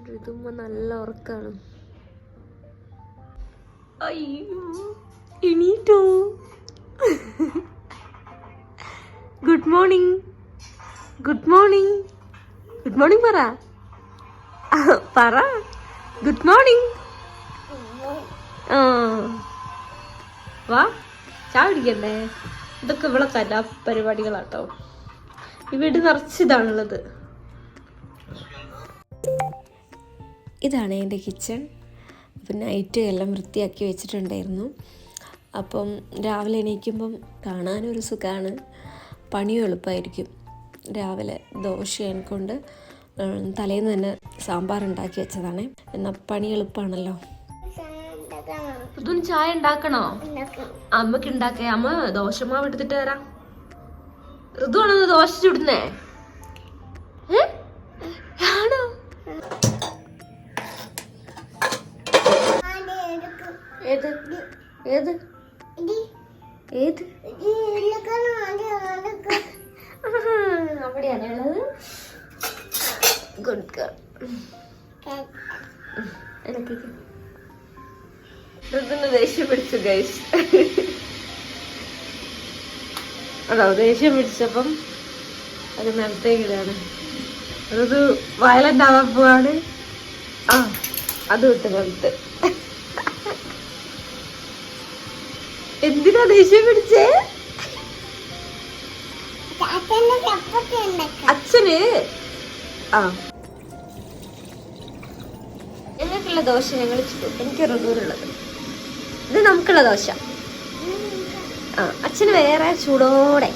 ഋതുമ്മ നല്ല ഉറക്കാണ്. അയ്യോ എണീറ്റോ? Good morning. Good morning. Good morning പറ. പറ ഗുഡ് മോർണിംഗ്. ആ വാ ചായ കുടിക്കണ്ടേ? ഇതൊക്കെ ഇവിടെ കലാപരിപാടികളാട്ടോ. ഈ വീട് നിറച്ചിതാണുള്ളത്. ഇതാണ് എൻ്റെ കിച്ചൺ. അപ്പം നൈറ്റ് എല്ലാം വൃത്തിയാക്കി വെച്ചിട്ടുണ്ടായിരുന്നു. അപ്പം രാവിലെ എണീക്കുമ്പം കാണാനൊരു സുഖമാണ്, പണിയും എളുപ്പമായിരിക്കും. രാവിലെ ദോശ കൊണ്ട് തലേന്ന് തന്നെ സാമ്പാർ ഉണ്ടാക്കി വെച്ചതാണ്. എന്നാൽ പണി എളുപ്പമാണല്ലോ. ഋതുവിന് ചായ ഉണ്ടാക്കണോ? അമ്മക്ക് ഉണ്ടാക്കേ. അമ്മ ദോശമാവ് എടുത്തിട്ട് തരാം. ഋതുവാണോ ദോശ ചുടുന്നേ? ആണോ? ഏത് ഏത് ഏത് അവിടെയാണ് ഉള്ളത്. Good girl. എനിക്ക് ഋതുവിന് ദേഷ്യം പിടിച്ചു ഗൈസ്. അതോ ദേഷ്യം പിടിച്ചപ്പം അത് നിലത്തേക്കിടാണ്. ഋതു വയലന്റ് ആവാൻ പോവാണ്. ആ അത് വിട്ട് നിലത്ത്. എന്തിനാ ദേഷ്യം പിടിച്ചേ? അച്ഛന് ആ ഞങ്ങൾക്കുള്ള ദോശ ഞങ്ങൾ ചുട്ടും. എനിക്ക് ഋതുവിനുള്ളത്. ഇത് നമുക്കുള്ള ദോശ. ആ അച്ഛന് വേറെ ചൂടോടെ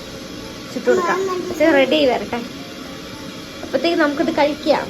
ചുട്ടുകൊടുക്കാം. അച്ഛൻ റെഡി ആയി വരട്ടെ. അപ്പത്തേക്ക് നമുക്കിത് കഴിക്കാം.